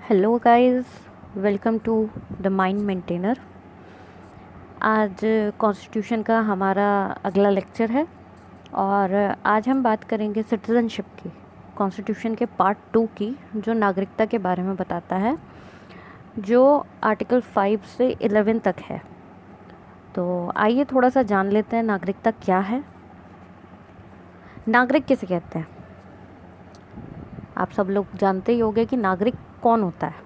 Hello guys, welcome to the mind maintainer. आज constitution का हमारा अगला लेक्चर है और आज हम बात करेंगे सिटीज़नशिप की, कॉन्स्टिट्यूशन के पार्ट 2 की, जो नागरिकता के बारे में बताता है, जो आर्टिकल 5 से 11 तक है। तो आइए थोड़ा सा जान लेते हैं नागरिकता क्या है। नागरिक किसे कहते हैं? आप सब लोग जानते ही होंगे कि नागरिक कौन होता है।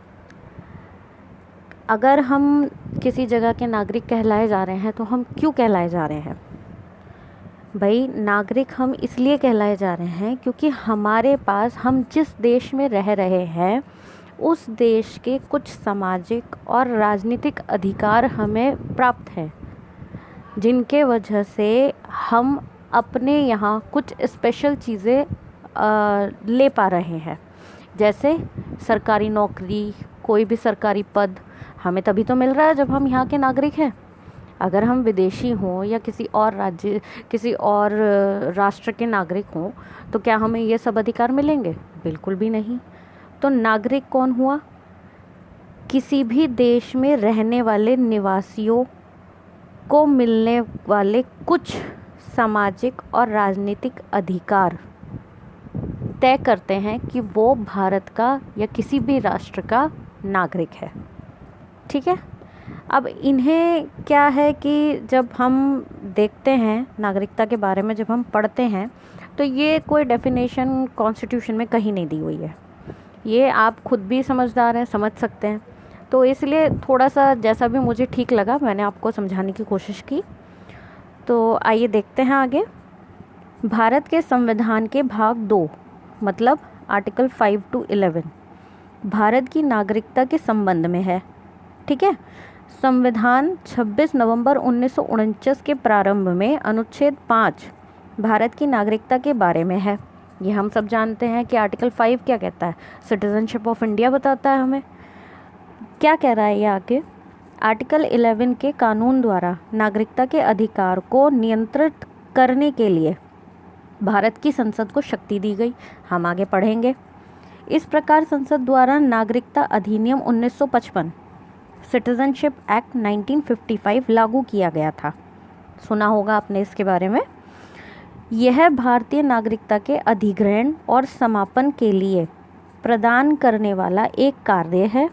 अगर हम किसी जगह के नागरिक कहलाए जा रहे हैं तो हम क्यों कहलाए जा रहे हैं? भाई, नागरिक हम इसलिए कहलाए जा रहे हैं क्योंकि हमारे पास, हम जिस देश में रह रहे हैं उस देश के कुछ सामाजिक और राजनीतिक अधिकार हमें प्राप्त हैं, जिनके वजह से हम अपने यहाँ कुछ स्पेशल चीज़ें ले पा रहे हैं। जैसे सरकारी नौकरी, कोई भी सरकारी पद हमें तभी तो मिल रहा है जब हम यहाँ के नागरिक हैं। अगर हम विदेशी हों या किसी और राज्य, किसी और राष्ट्र के नागरिक हों तो क्या हमें ये सब अधिकार मिलेंगे? बिल्कुल भी नहीं। तो नागरिक कौन हुआ? किसी भी देश में रहने वाले निवासियों को मिलने वाले कुछ सामाजिक और राजनीतिक अधिकार तय करते हैं कि वो भारत का या किसी भी राष्ट्र का नागरिक है। ठीक है। अब इन्हें क्या है कि जब हम देखते हैं नागरिकता के बारे में, जब हम पढ़ते हैं, तो ये कोई डेफिनेशन कॉन्स्टिट्यूशन में कहीं नहीं दी हुई है। ये आप खुद भी समझदार हैं, समझ सकते हैं। तो इसलिए थोड़ा सा जैसा भी मुझे ठीक लगा मैंने आपको समझाने की कोशिश की। तो आइए देखते हैं आगे। भारत के संविधान के भाग 2 मतलब आर्टिकल 5 to 11 भारत की नागरिकता के संबंध में है। ठीक है। संविधान 26 नवंबर 1949 के प्रारंभ में अनुच्छेद 5 भारत की नागरिकता के बारे में है। ये हम सब जानते हैं कि आर्टिकल 5 क्या कहता है, सिटीजनशिप ऑफ इंडिया बताता है हमें। क्या कह रहा है ये आगे? आर्टिकल 11 के कानून द्वारा नागरिकता के अधिकार को नियंत्रित करने के लिए भारत की संसद को शक्ति दी गई। हम आगे पढ़ेंगे। इस प्रकार संसद द्वारा नागरिकता अधिनियम 1955 सिटीजनशिप एक्ट 1955 लागू किया गया था। सुना होगा आपने इसके बारे में। यह भारतीय नागरिकता के अधिग्रहण और समापन के लिए प्रदान करने वाला एक कार्य है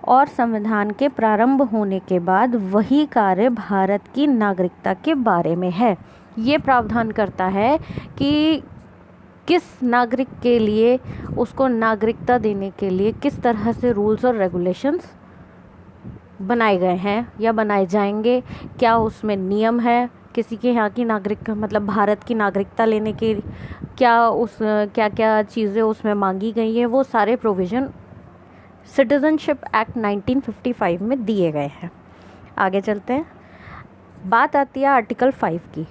और संविधान के प्रारंभ होने के बाद वही कार्य भारत की नागरिकता के बारे में है। ये प्रावधान करता है कि किस नागरिक के लिए, उसको नागरिकता देने के लिए किस तरह से रूल्स और रेगुलेशंस बनाए गए हैं या बनाए जाएंगे, क्या उसमें नियम है किसी के यहाँ की नागरिक, मतलब भारत की नागरिकता लेने के, क्या क्या चीज़ें उसमें मांगी गई है, वो सारे प्रोविज़न सिटीजनशिप एक्ट 1955 में दिए गए हैं। आगे चलते हैं। बात आती है आर्टिकल 5 की।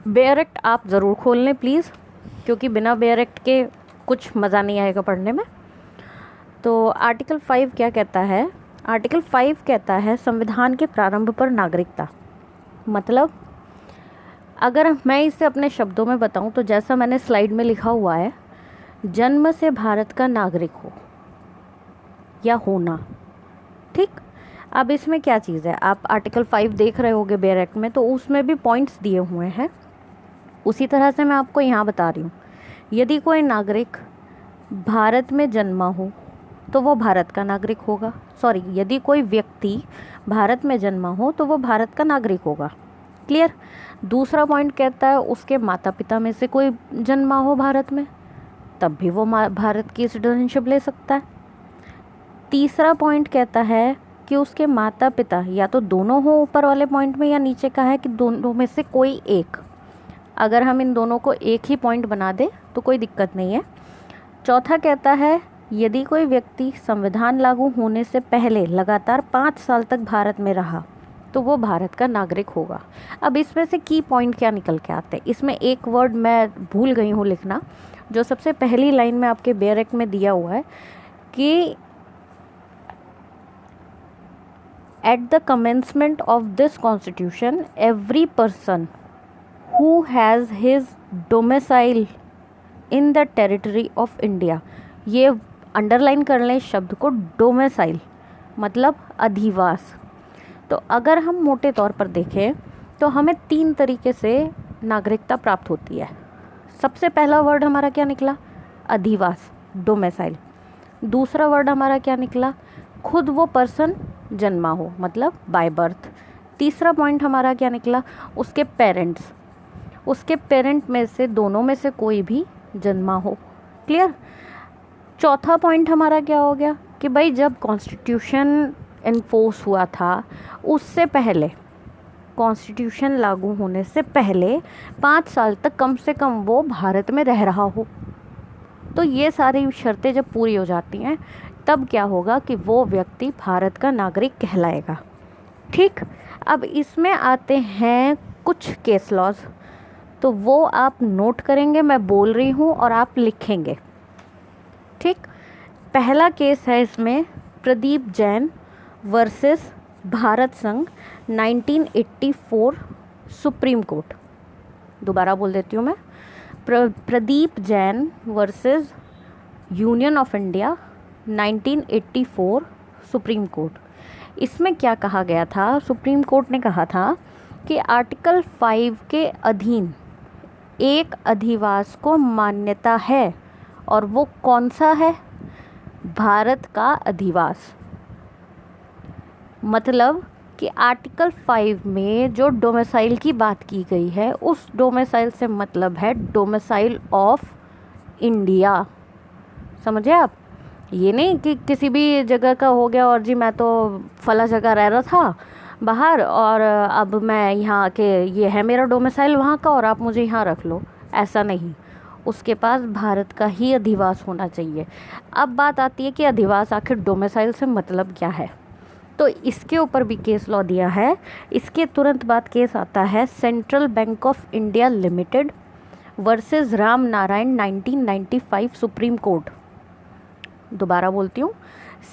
बेयर एक्ट आप ज़रूर खोल लें प्लीज़, क्योंकि बिना बेयर एक्ट के कुछ मज़ा नहीं आएगा पढ़ने में। तो आर्टिकल 5 क्या कहता है? आर्टिकल 5 कहता है संविधान के प्रारंभ पर नागरिकता। मतलब अगर मैं इसे अपने शब्दों में बताऊं तो जैसा मैंने स्लाइड में लिखा हुआ है, जन्म से भारत का नागरिक हो या होना। ठीक। अब इसमें क्या चीज़ है, आप आर्टिकल 5 देख रहे होगे बेयर एक्ट में, तो उसमें भी पॉइंट्स दिए हुए हैं। उसी तरह से मैं आपको यहाँ बता रही हूँ। यदि कोई नागरिक भारत में जन्मा हो तो वो भारत का नागरिक होगा। सॉरी, यदि कोई व्यक्ति भारत में जन्मा हो तो वो भारत का नागरिक होगा। क्लियर? दूसरा पॉइंट कहता है उसके माता पिता में से कोई जन्मा हो भारत में, तब भी वो भारत की सिटीजनशिप ले सकता है। तीसरा पॉइंट कहता है कि उसके माता पिता या तो दोनों हो ऊपर वाले पॉइंट में, या नीचे का है कि दोनों में से कोई एक। अगर हम इन दोनों को एक ही पॉइंट बना दें तो कोई दिक्कत नहीं है। चौथा कहता है यदि कोई व्यक्ति संविधान लागू होने से पहले लगातार 5 साल तक भारत में रहा तो वो भारत का नागरिक होगा। अब इसमें से की पॉइंट क्या निकल के आते हैं? इसमें एक वर्ड मैं भूल गई हूँ लिखना, जो सबसे पहली लाइन में आपके बेयर एक्ट में दिया हुआ है कि at the commencement of this constitution every person who has his domicile in the territory of India। ये अंडरलाइन कर लें शब्द को, डोमिसाइल मतलब अधिवास। तो अगर हम मोटे तौर पर देखें तो हमें 3 तरीके से नागरिकता प्राप्त होती है। सबसे पहला वर्ड हमारा क्या निकला? अधिवास, डोमिसाइल। दूसरा वर्ड हमारा क्या निकला? खुद वो पर्सन जन्मा हो, मतलब बाय बर्थ। तीसरा पॉइंट हमारा क्या निकला? उसके पेरेंट्स, उसके पेरेंट में से दोनों में से कोई भी जन्मा हो। क्लियर? चौथा पॉइंट हमारा क्या हो गया कि भाई जब कॉन्स्टिट्यूशन इन्फोर्स हुआ था, उससे पहले, कॉन्स्टिट्यूशन लागू होने से पहले 5 साल तक कम से कम वो भारत में रह रहा हो। तो ये सारी शर्तें जब पूरी हो जाती हैं तब क्या होगा कि वो व्यक्ति भारत का नागरिक कहलाएगा। ठीक, अब इसमें आते हैं कुछ केस लॉज, तो वो आप नोट करेंगे, मैं बोल रही हूँ और आप लिखेंगे। ठीक, पहला केस है इसमें प्रदीप जैन वर्सेस भारत संघ 1984 सुप्रीम कोर्ट। दोबारा बोल देती हूँ मैं, Pradeep Jain versus union of India 1984 supreme court. इसमें क्या कहा गया था? सुप्रीम कोर्ट ने कहा था कि आर्टिकल 5 के अधीन एक अधिवास को मान्यता है, और वो कौन सा है? भारत का अधिवास। मतलब कि आर्टिकल 5 में जो डोमिसाइल की बात की गई है, उस डोमिसाइल से मतलब है डोमिसाइल ऑफ इंडिया। समझे आप? ये नहीं कि किसी भी जगह का हो गया और जी मैं तो फला जगह रह रहा था बाहर और अब मैं यहाँ आके, ये है मेरा डोमिसाइल वहाँ का और आप मुझे यहाँ रख लो। ऐसा नहीं, उसके पास भारत का ही अधिवास होना चाहिए। अब बात आती है कि अधिवास आखिर डोमिसाइल से मतलब क्या है, तो इसके ऊपर भी केस लॉ दिया है। इसके तुरंत बाद केस आता है central bank of India limited versus Ram Narayan 1995 supreme court. दोबारा बोलती हूँ,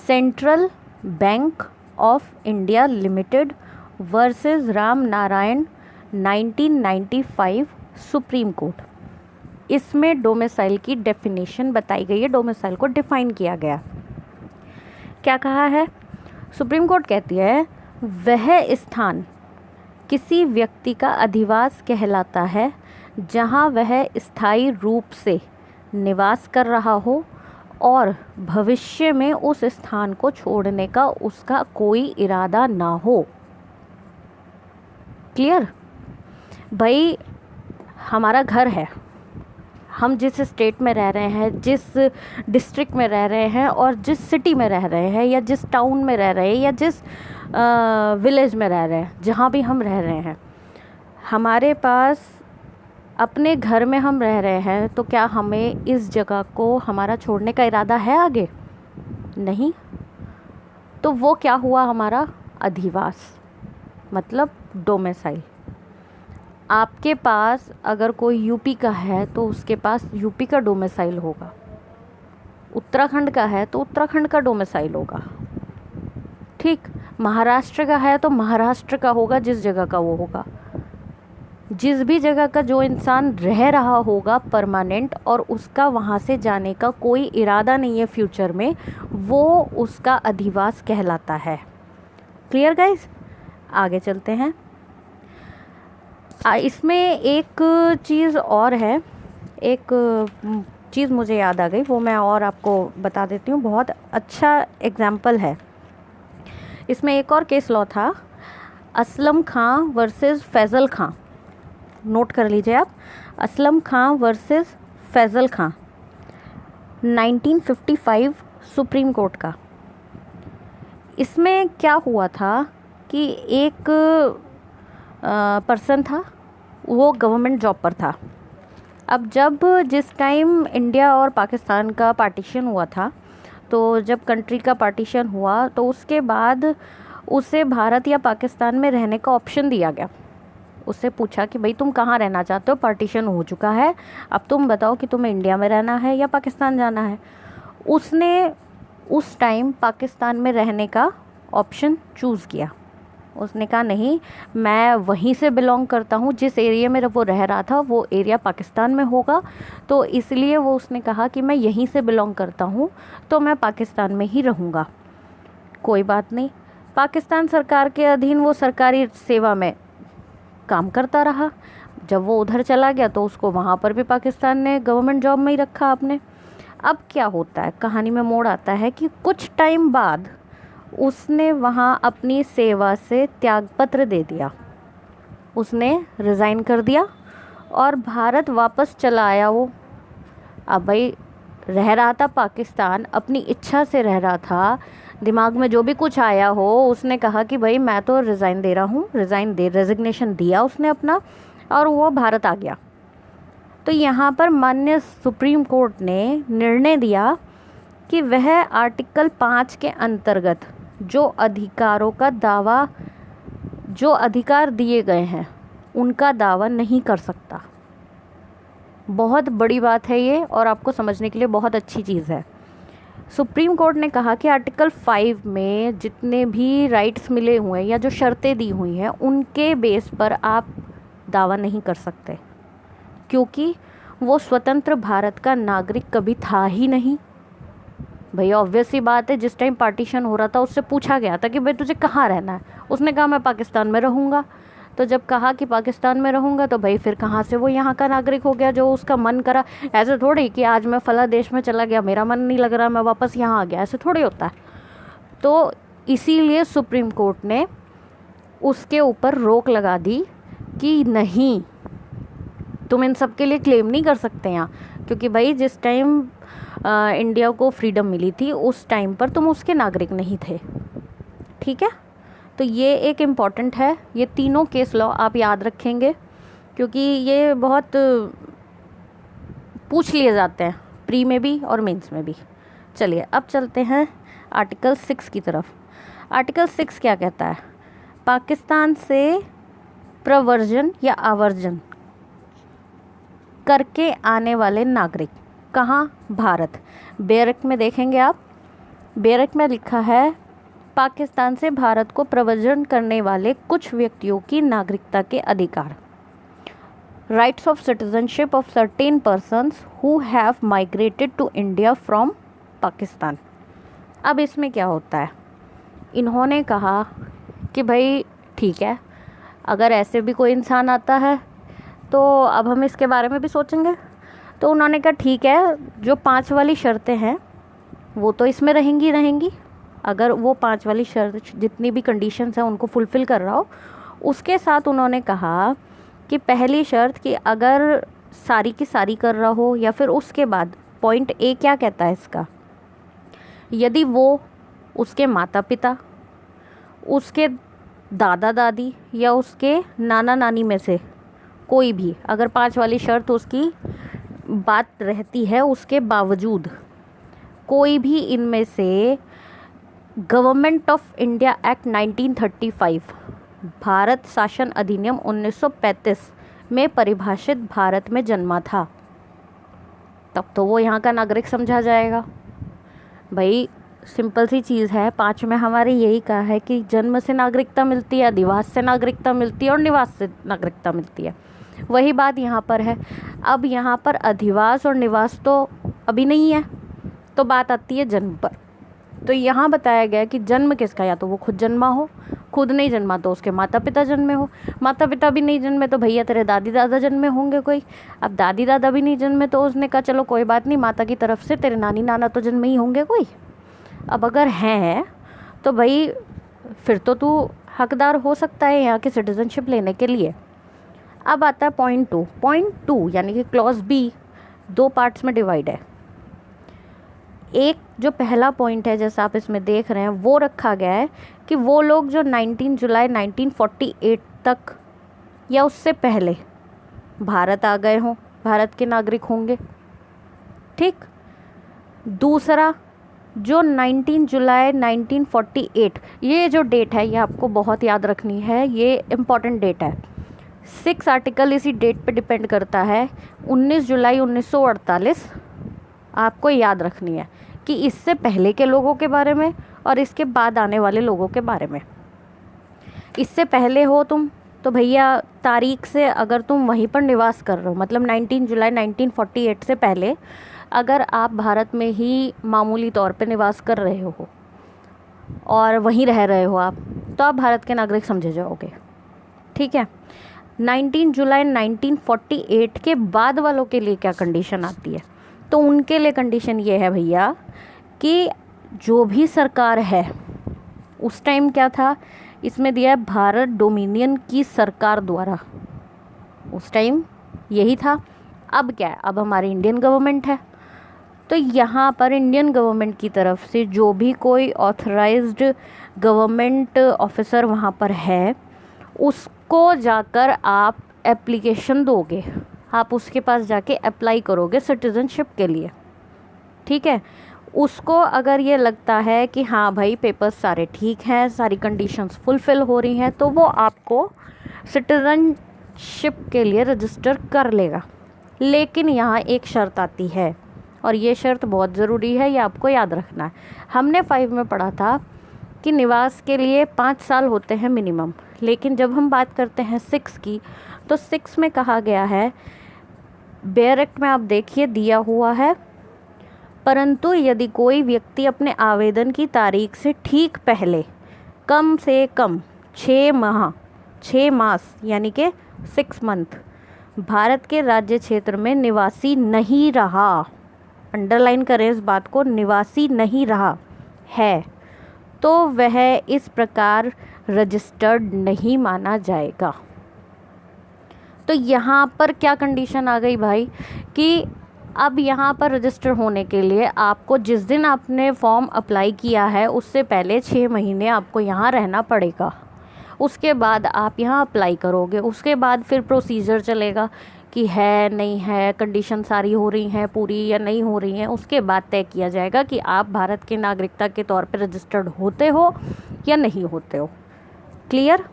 central bank of India limited versus Ram Narayan 1995 supreme court. इसमें डोमिसाइल की डेफिनेशन बताई गई है, डोमिसाइल को डिफाइन किया गया। क्या कहा है? सुप्रीम कोर्ट कहती है वह स्थान किसी व्यक्ति का अधिवास कहलाता है जहां वह स्थायी रूप से निवास कर रहा हो और भविष्य में उस स्थान को छोड़ने का उसका कोई इरादा ना हो। क्लियर? भाई हमारा घर है, हम जिस स्टेट में रह रहे हैं, जिस डिस्ट्रिक्ट में रह रहे हैं और जिस सिटी में रह रहे हैं या जिस टाउन में रह रहे हैं या जिस विलेज में रह रहे हैं, जहाँ भी हम रह रहे हैं, हमारे पास अपने घर में हम रह रहे हैं, तो क्या हमें इस जगह को हमारा छोड़ने का इरादा है आगे? नहीं। तो वो क्या हुआ? हमारा अधिवास, मतलब डोमिसाइल। आपके पास अगर कोई यूपी का है तो उसके पास यूपी का डोमिसाइल होगा, उत्तराखंड का है तो उत्तराखंड का डोमिसाइल होगा। ठीक, महाराष्ट्र का है तो महाराष्ट्र का होगा, जिस जगह का वो होगा। जिस भी जगह का जो इंसान रह रहा होगा परमानेंट और उसका वहाँ से जाने का कोई इरादा नहीं है फ्यूचर में, वो उसका अधिवास कहलाता है। Clear guys? आगे चलते हैं। इसमें एक चीज़ और है, एक चीज़ मुझे याद आ गई, वो मैं और आपको बता देती हूँ। बहुत अच्छा एग्जाम्पल है। इसमें एक और केस लॉ था, असलम खां वर्सेस फैज़ल खां। नोट कर लीजिए आप, असलम खां वर्सेस फैज़ल खां 1955 सुप्रीम कोर्ट का। इसमें क्या हुआ था कि एक पर्सन था, वो गवर्नमेंट जॉब पर था। अब जिस टाइम इंडिया और पाकिस्तान का पार्टीशन हुआ था, तो जब कंट्री का पार्टीशन हुआ तो उसके बाद उसे भारत या पाकिस्तान में रहने का ऑप्शन दिया गया। उससे पूछा कि भाई तुम कहाँ रहना चाहते हो, पार्टीशन हो चुका है, अब तुम बताओ कि तुम्हें इंडिया में रहना है या पाकिस्तान जाना है। उसने उस टाइम पाकिस्तान में रहने का ऑप्शन चूज़ किया। उसने कहा नहीं, मैं वहीं से बिलोंग करता हूँ, जिस एरिया में वो रह रहा था वो एरिया पाकिस्तान में होगा, तो इसलिए वो उसने कहा कि मैं यहीं से बिलोंग करता हूँ तो मैं पाकिस्तान में ही रहूँगा। कोई बात नहीं, पाकिस्तान सरकार के अधीन वो सरकारी सेवा में काम करता रहा। जब वो उधर चला गया तो उसको वहाँ पर भी पाकिस्तान ने गवर्नमेंट जॉब में ही रखा आपने। अब क्या होता है, कहानी में मोड़ आता है कि कुछ टाइम बाद उसने वहाँ अपनी सेवा से त्यागपत्र दे दिया, उसने रिज़ाइन कर दिया और भारत वापस चला आया वो। अब भाई रह रहा था पाकिस्तान, अपनी इच्छा से रह रहा था, दिमाग में जो भी कुछ आया हो उसने कहा कि भाई मैं तो रिज़ाइन दे रहा हूँ, रेजिग्नेशन दिया उसने अपना और वो भारत आ गया। तो यहाँ पर माननीय सुप्रीम कोर्ट ने निर्णय दिया कि वह आर्टिकल 5 के अंतर्गत जो अधिकारों का दावा, जो अधिकार दिए गए हैं उनका दावा नहीं कर सकता। बहुत बड़ी बात है ये और आपको समझने के लिए बहुत अच्छी चीज़ है। सुप्रीम कोर्ट ने कहा कि आर्टिकल 5 में जितने भी राइट्स मिले हुए हैं या जो शर्तें दी हुई हैं उनके बेस पर आप दावा नहीं कर सकते, क्योंकि वो स्वतंत्र भारत का नागरिक कभी था ही नहीं। भैया ऑब्वियस सी बात है, जिस टाइम पार्टीशन हो रहा था उससे पूछा गया था कि भाई तुझे कहाँ रहना है, उसने कहा मैं पाकिस्तान में रहूँगा। तो जब कहा कि पाकिस्तान में रहूँगा तो भाई फिर कहाँ से वो यहाँ का नागरिक हो गया जो उसका मन करा। ऐसे थोड़ी कि आज मैं फला देश में चला गया, मेरा मन नहीं लग रहा, मैं वापस यहाँ आ गया, ऐसे थोड़ी होता है। तो इसीलिए सुप्रीम कोर्ट ने उसके ऊपर रोक लगा दी कि नहीं, तुम इन सब के लिए क्लेम नहीं कर सकते यहाँ, क्योंकि भाई जिस टाइम इंडिया को फ्रीडम मिली थी उस टाइम पर तुम उसके नागरिक नहीं थे। ठीक है, तो ये एक इम्पॉर्टेंट है, ये तीनों केस लॉ आप याद रखेंगे क्योंकि ये बहुत पूछ लिए जाते हैं प्री में भी और मेंस में भी। चलिए अब चलते हैं आर्टिकल 6 की तरफ। आर्टिकल 6 क्या कहता है, पाकिस्तान से प्रवर्जन या आवर्जन करके आने वाले नागरिक, कहाँ, भारत। बेरक में देखेंगे आप, बेरक में लिखा है पाकिस्तान से भारत को प्रव्रजन करने वाले कुछ व्यक्तियों की नागरिकता के अधिकार, rights of citizenship of certain persons who have migrated to India from Pakistan. अब इसमें क्या होता है, इन्होंने कहा कि भाई ठीक है, अगर ऐसे भी कोई इंसान आता है तो अब हम इसके बारे में भी सोचेंगे। तो उन्होंने कहा ठीक है, जो 5 वाली शर्तें हैं वो तो इसमें रहेंगी रहेंगी, अगर वो 5 वाली शर्त जितनी भी कंडीशंस हैं उनको फुलफ़िल कर रहा हो। उसके साथ उन्होंने कहा कि पहली शर्त कि अगर सारी की सारी कर रहा हो, या फिर उसके बाद पॉइंट ए क्या कहता है इसका, यदि वो, उसके माता पिता, उसके दादा दादी या उसके नाना नानी में से कोई भी, अगर 5 वाली शर्त उसकी बात रहती है उसके बावजूद कोई भी इनमें से government of India act 1935, Bharat शासन अधिनियम 1935 में परिभाषित भारत में जन्मा था, तब तो वो यहाँ का नागरिक समझा जाएगा। भाई सिंपल सी चीज़ है, 5 में हमारे यही कहा है कि जन्म से नागरिकता मिलती है, अधिवास से नागरिकता मिलती है और निवास से नागरिकता मिलती है। वही बात यहाँ पर है। अब यहाँ पर अधिवास और निवास तो अभी नहीं है, तो बात आती है जन्म पर। तो यहाँ बताया गया कि जन्म किसका, या तो वो खुद जन्मा हो, खुद नहीं जन्मा तो उसके माता पिता जन्मे हो, माता पिता भी नहीं जन्मे तो भैया तेरे दादी दादा जन्मे होंगे कोई। अब दादी दादा भी नहीं जन्मे तो उसने कहा चलो कोई बात नहीं, माता की तरफ से तेरे नानी नाना तो जन्मे ही होंगे कोई। अब अगर हैं तो भाई फिर तो तू हकदार हो सकता है यहाँ की सिटीजनशिप लेने के लिए। अब आता है पॉइंट 2। पॉइंट 2 यानी कि क्लॉज बी 2 पार्ट्स में डिवाइड है। एक जो पहला पॉइंट है जैसा आप इसमें देख रहे हैं वो रखा गया है कि वो लोग जो 19 जुलाई 1948 तक या उससे पहले भारत आ गए हों, भारत के नागरिक होंगे। ठीक, दूसरा जो 19 जुलाई 1948, ये जो डेट है ये आपको बहुत याद रखनी है, ये इम्पॉर्टेंट डेट है। 6 आर्टिकल इसी डेट पे डिपेंड करता है। 19 जुलाई 1948 आपको याद रखनी है कि इससे पहले के लोगों के बारे में और इसके बाद आने वाले लोगों के बारे में। इससे पहले हो तुम तो भैया तारीख से अगर तुम वहीं पर निवास कर रहे हो, मतलब 19 जुलाई 1948 से पहले अगर आप भारत में ही मामूली तौर पे निवास कर रहे हो और वहीं रह रहे हो आप, तो आप भारत के नागरिक समझे जाओगे। ठीक है। 19 जुलाई 1948 के बाद वालों के लिए क्या कंडीशन आती है? तो उनके लिए कंडीशन ये है भैया कि जो भी सरकार है, उस टाइम क्या था, इसमें दिया है भारत डोमिनियन की सरकार द्वारा, उस टाइम यही था। अब क्या है, अब हमारी इंडियन गवर्नमेंट है, तो यहाँ पर इंडियन गवर्नमेंट की तरफ से जो भी कोई ऑथराइज्ड गवर्नमेंट ऑफिसर वहाँ पर है, उसको जाकर आप एप्लीकेशन दोगे, आप उसके पास जाके अप्लाई करोगे सिटीज़नशिप के लिए। ठीक है। उसको अगर ये लगता है कि हाँ भाई पेपर्स सारे ठीक हैं, सारी कंडीशंस फुलफ़िल हो रही हैं, तो वो आपको सिटीज़नशिप के लिए रजिस्टर कर लेगा। लेकिन यहाँ एक शर्त आती है, और ये शर्त बहुत ज़रूरी है, ये आपको याद रखना है। हमने 5 में पढ़ा था कि निवास के लिए 5 साल होते हैं मिनिमम, लेकिन जब हम बात करते हैं 6 की, तो 6 में कहा गया है, बेयर एक्ट में आप देखिए दिया हुआ है, परंतु यदि कोई व्यक्ति अपने आवेदन की तारीख से ठीक पहले कम से कम 6 मास यानी कि 6 मंथ भारत के राज्य क्षेत्र में निवासी नहीं रहा, अंडरलाइन करें इस बात को, निवासी नहीं रहा है, तो वह इस प्रकार रजिस्टर्ड नहीं माना जाएगा। तो यहाँ पर क्या कंडीशन आ गई भाई कि अब यहाँ पर रजिस्टर होने के लिए आपको जिस दिन आपने फॉर्म अप्लाई किया है उससे पहले 6 महीने आपको यहाँ रहना पड़ेगा। उसके बाद आप यहाँ अप्लाई करोगे, उसके बाद फिर प्रोसीजर चलेगा कि है नहीं है, कंडीशन सारी हो रही हैं पूरी या नहीं हो रही हैं, उसके बाद तय किया जाएगा कि आप भारत के नागरिकता के तौर पर रजिस्टर्ड होते हो या नहीं होते हो। क्लियर।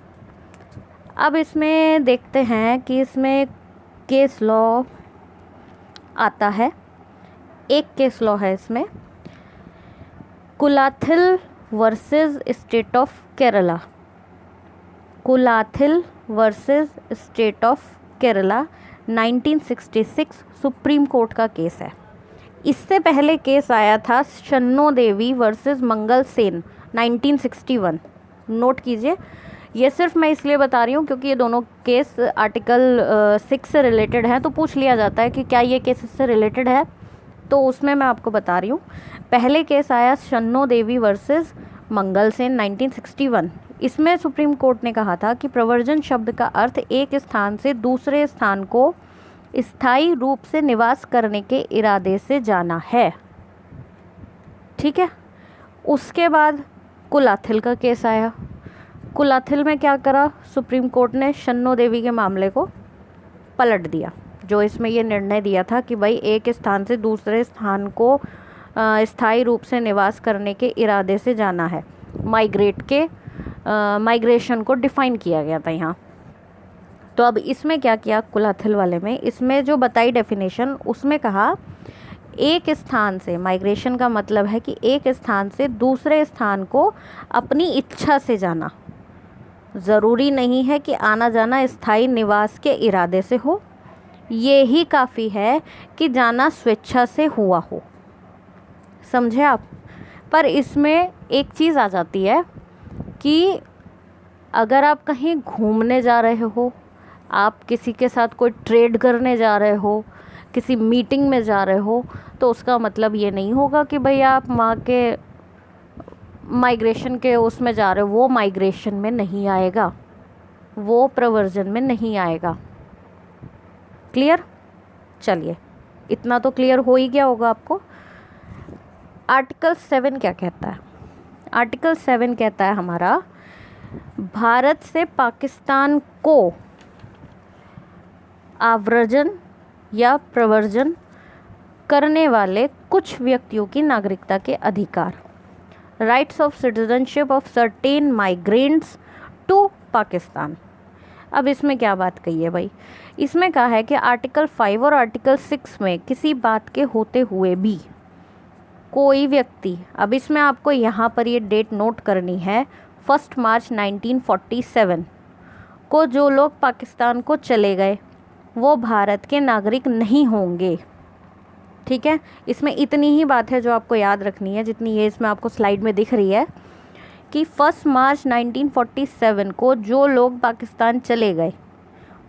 अब इसमें देखते हैं कि इसमें केस लॉ आता है। एक केस लॉ है इसमें, Kulathil versus state of Kerala. Kulathil versus state of Kerala 1966 supreme court का केस है। इससे पहले केस आया था शन्नो देवी वर्सेस मंगल सेन 1961। नोट कीजिए, ये सिर्फ मैं इसलिए बता रही हूँ क्योंकि ये दोनों केस आर्टिकल 6 से रिलेटेड हैं, तो पूछ लिया जाता है कि क्या ये केस इससे रिलेटेड है, तो उसमें मैं आपको बता रही हूँ। पहले केस आया शन्नो देवी वर्सेस मंगल सेन 1961। इसमें सुप्रीम कोर्ट ने कहा था कि प्रव्रजन शब्द का अर्थ एक स्थान से दूसरे स्थान को स्थायी रूप से निवास करने के इरादे से जाना है। ठीक है। उसके बाद कुलाथिल का केस आया। कुलाथिल में क्या करा, सुप्रीम कोर्ट ने शन्नो देवी के मामले को पलट दिया, जो इसमें ये निर्णय दिया था कि भाई एक स्थान से दूसरे स्थान को स्थायी रूप से निवास करने के इरादे से जाना है। माइग्रेशन को डिफ़ाइन किया गया था यहाँ। तो अब इसमें क्या किया कुलाथिल वाले में, इसमें जो बताई डेफिनेशन, उसमें कहा एक स्थान से, माइग्रेशन का मतलब है कि एक स्थान से दूसरे स्थान को अपनी इच्छा से जाना। ज़रूरी नहीं है कि आना जाना स्थायी निवास के इरादे से हो, ये ही काफ़ी है कि जाना स्वेच्छा से हुआ हो। समझे आप। पर इसमें एक चीज़ आ जाती है कि अगर आप कहीं घूमने जा रहे हो, आप किसी के साथ कोई ट्रेड करने जा रहे हो, किसी मीटिंग में जा रहे हो, तो उसका मतलब ये नहीं होगा कि भाई आप वहाँ के माइग्रेशन के उसमें जा रहे हो, वो माइग्रेशन में नहीं आएगा, वो प्रवर्जन में नहीं आएगा। क्लियर। चलिए, इतना तो क्लियर हो ही गया होगा आपको। आर्टिकल 7 क्या कहता है? आर्टिकल 7 कहता है हमारा, भारत से पाकिस्तान को आव्रजन या प्रवर्जन करने वाले कुछ व्यक्तियों की नागरिकता के अधिकार, rights of citizenship of certain migrants to Pakistan. अब इसमें क्या बात कही है भाई? इसमें कहा है कि आर्टिकल 5 और आर्टिकल 6 में किसी बात के होते हुए भी कोई व्यक्ति, अब इसमें आपको यहाँ पर ये डेट नोट करनी है, 1 मार्च 1947 को जो लोग पाकिस्तान को चले गए वो भारत के नागरिक नहीं होंगे। ठीक है, इसमें इतनी ही बात है जो आपको याद रखनी है, जितनी ये इसमें आपको स्लाइड में दिख रही है कि 1 मार्च 1947 को जो लोग पाकिस्तान चले गए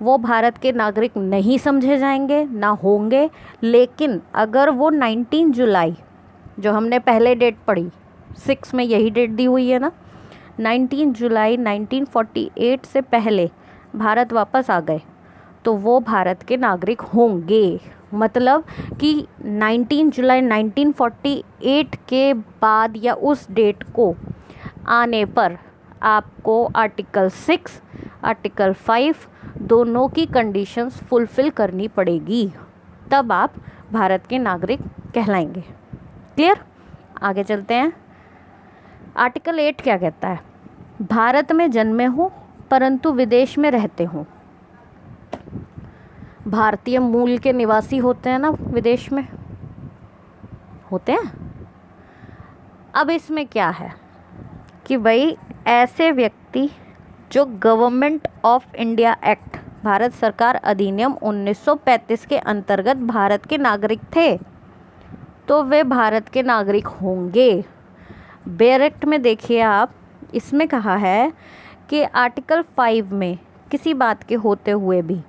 वो भारत के नागरिक नहीं समझे जाएंगे, ना होंगे। लेकिन अगर वो 19 जुलाई, जो हमने पहले डेट पढ़ी 6 में यही डेट दी हुई है ना, 19 जुलाई 1948 से पहले भारत वापस आ गए तो वो भारत के नागरिक होंगे। मतलब कि 19 जुलाई 1948 के बाद या उस डेट को आने पर आपको आर्टिकल 6, आर्टिकल 5 दोनों की कंडीशंस फुलफ़िल करनी पड़ेगी, तब आप भारत के नागरिक कहलाएंगे। क्लियर? आगे चलते हैं। आर्टिकल 8 क्या कहता है? भारत में जन्मे हो परंतु विदेश में रहते हो। भारतीय मूल के निवासी होते हैं ना, विदेश में होते हैं। अब इसमें क्या है कि भाई ऐसे व्यक्ति जो government of India act, Bharat सरकार अधिनियम 1935 के अंतर्गत भारत के नागरिक थे तो वे भारत के नागरिक होंगे। बैरेक्ट में देखिए आप, इसमें कहा है कि आर्टिकल 5 में किसी बात के होते हुए भी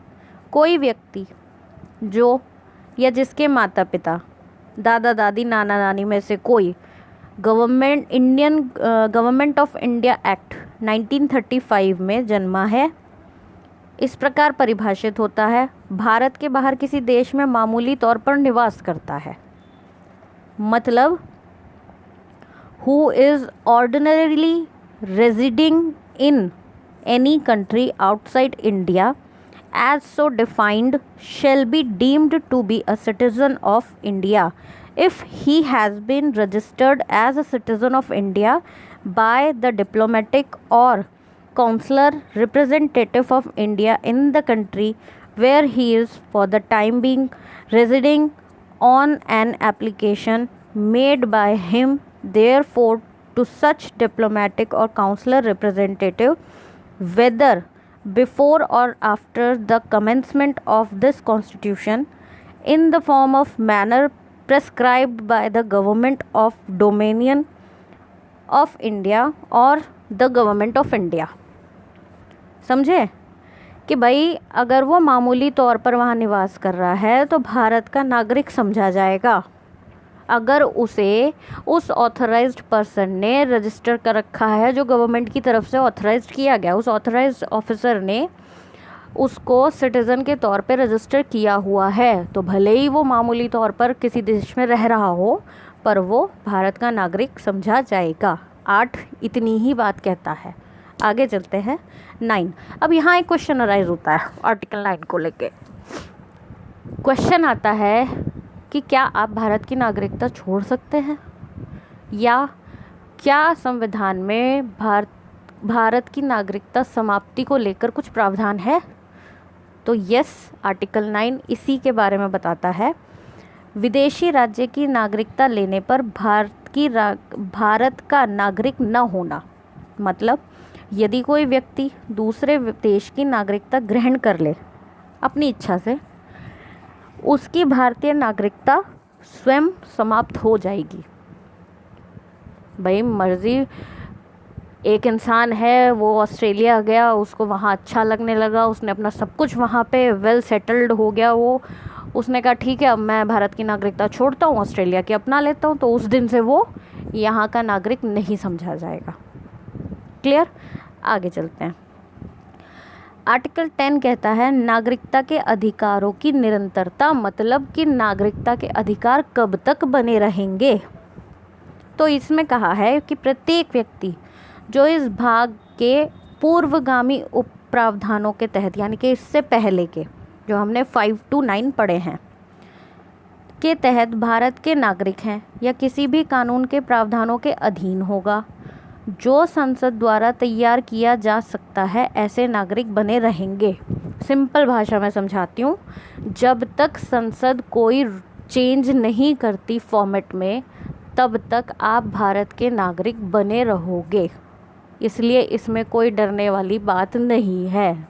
कोई व्यक्ति जो या जिसके माता पिता, दादा दादी, नाना नानी में से कोई गवर्नमेंट ऑफ इंडिया एक्ट 1935 में जन्मा है, इस प्रकार परिभाषित होता है, भारत के बाहर किसी देश में मामूली तौर पर निवास करता है। मतलब who is ordinarily residing in any country outside India as so defined shall be deemed to be a citizen of India if he has been registered as a citizen of India by the diplomatic or consular representative of India in the country where he is for the time being residing on an application made by him therefore to such diplomatic or consular representative whether before or after the commencement of this constitution in the form of manner prescribed by the government of Dominion of India or the government of India। समझे कि भाई अगर वो मामूली तौर पर वहाँ निवास कर रहा है तो भारत का नागरिक समझा जाएगा अगर उसे उस ऑथराइज्ड पर्सन ने रजिस्टर कर रखा है, जो गवर्नमेंट की तरफ से ऑथराइज्ड किया गया, उस ऑथराइज्ड ऑफिसर ने उसको सिटीज़न के तौर पे रजिस्टर किया हुआ है, तो भले ही वो मामूली तौर पर किसी देश में रह रहा हो पर वो भारत का नागरिक समझा जाएगा। 8 इतनी ही बात कहता है। आगे चलते हैं 9। अब यहाँ एक क्वेश्चन अराइज होता है आर्टिकल 9 को लेके। क्वेश्चन आता है कि क्या आप भारत की नागरिकता छोड़ सकते हैं, या क्या संविधान में भारत की नागरिकता समाप्ति को लेकर कुछ प्रावधान है? तो यस, आर्टिकल 9 इसी के बारे में बताता है। विदेशी राज्य की नागरिकता लेने पर भारत का नागरिक न होना, मतलब यदि कोई व्यक्ति दूसरे देश की नागरिकता ग्रहण कर ले अपनी इच्छा से, उसकी भारतीय नागरिकता स्वयं समाप्त हो जाएगी। भाई मर्जी, एक इंसान है वो ऑस्ट्रेलिया गया, उसको वहाँ अच्छा लगने लगा, उसने अपना सब कुछ वहाँ पे वेल सेटल्ड हो गया, वो उसने कहा ठीक है अब मैं भारत की नागरिकता छोड़ता हूँ, ऑस्ट्रेलिया की अपना लेता हूँ, तो उस दिन से वो यहाँ का नागरिक नहीं समझा जाएगा। क्लियर? आगे चलते हैं। आर्टिकल 10 कहता है नागरिकता के अधिकारों की निरंतरता, मतलब कि नागरिकता के अधिकार कब तक बने रहेंगे। तो इसमें कहा है कि प्रत्येक व्यक्ति जो इस भाग के पूर्वगामी उपप्रावधानों के तहत, यानी कि इससे पहले के जो हमने 5 to 9 पढ़े हैं के तहत भारत के नागरिक हैं या किसी भी कानून के प्रावधानों के अधीन होगा जो संसद द्वारा तैयार किया जा सकता है, ऐसे नागरिक बने रहेंगे। सिंपल भाषा में समझाती हूँ, जब तक संसद कोई चेंज नहीं करती फॉर्मेट में, तब तक आप भारत के नागरिक बने रहोगे। इसलिए इसमें कोई डरने वाली बात नहीं है।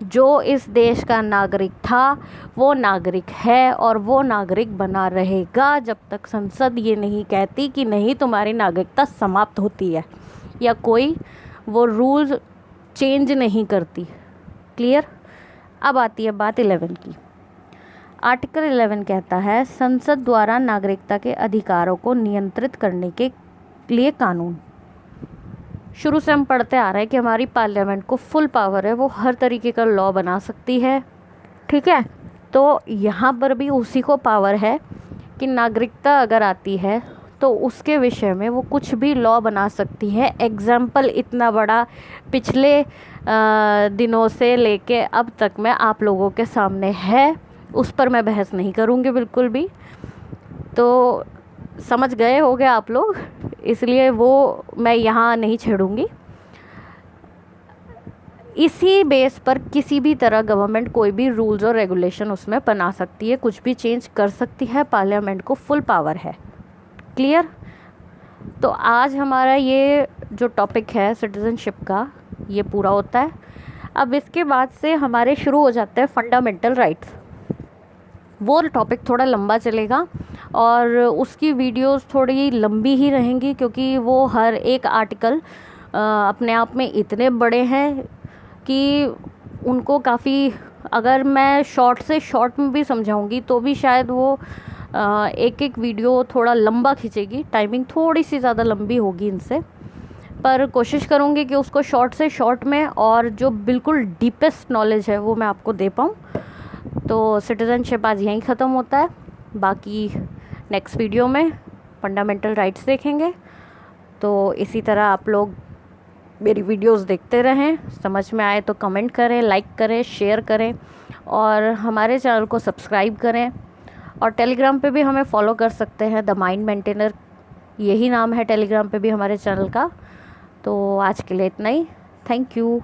जो इस देश का नागरिक था वो नागरिक है और वो नागरिक बना रहेगा जब तक संसद ये नहीं कहती कि नहीं तुम्हारी नागरिकता समाप्त होती है, या कोई वो रूल्स चेंज नहीं करती। क्लियर। अब आती है बात 11 की। आर्टिकल 11 कहता है संसद द्वारा नागरिकता के अधिकारों को नियंत्रित करने के लिए कानून। शुरू से हम पढ़ते आ रहे हैं कि हमारी पार्लियामेंट को फुल पावर है, वो हर तरीके का लॉ बना सकती है। ठीक है, तो यहाँ पर भी उसी को पावर है कि नागरिकता अगर आती है तो उसके विषय में वो कुछ भी लॉ बना सकती है। एग्जाम्पल इतना बड़ा पिछले दिनों से लेके अब तक में आप लोगों के सामने है, उस पर मैं बहस नहीं करूँगी बिल्कुल भी। तो समझ गए होंगे आप लोग, इसलिए वो मैं यहाँ नहीं छेड़ूंगी। इसी बेस पर किसी भी तरह गवर्नमेंट कोई भी रूल्स और रेगुलेशन उसमें बना सकती है, कुछ भी चेंज कर सकती है। पार्लियामेंट को फुल पावर है। क्लियर। तो आज हमारा ये जो टॉपिक है सिटीजनशिप का, ये पूरा होता है। अब इसके बाद से हमारे शुरू हो जाते हैं फंडामेंटल राइट्स। वो टॉपिक थोड़ा लंबा चलेगा और उसकी वीडियोस थोड़ी लंबी ही रहेंगी, क्योंकि वो हर एक आर्टिकल अपने आप में इतने बड़े हैं कि उनको काफ़ी, अगर मैं शॉर्ट से शॉर्ट में भी समझाऊंगी तो भी शायद वो एक एक वीडियो थोड़ा लंबा खींचेगी, टाइमिंग थोड़ी सी ज़्यादा लंबी होगी इनसे। पर कोशिश करूँगी कि उसको शॉर्ट से शॉर्ट में और जो बिल्कुल डीपेस्ट नॉलेज है वो मैं आपको दे पाऊँ। तो सिटीजनशिप आज यहीं ख़त्म होता है, बाकी नेक्स्ट वीडियो में फंडामेंटल राइट्स देखेंगे। तो इसी तरह आप लोग मेरी वीडियोस देखते रहें, समझ में आए तो कमेंट करें, लाइक करें, शेयर करें और हमारे चैनल को सब्सक्राइब करें। और टेलीग्राम पे भी हमें फॉलो कर सकते हैं, द माइंड मेंटेनर यही नाम है टेलीग्राम पे भी हमारे चैनल का। तो आज के लिए इतना ही। Thank you.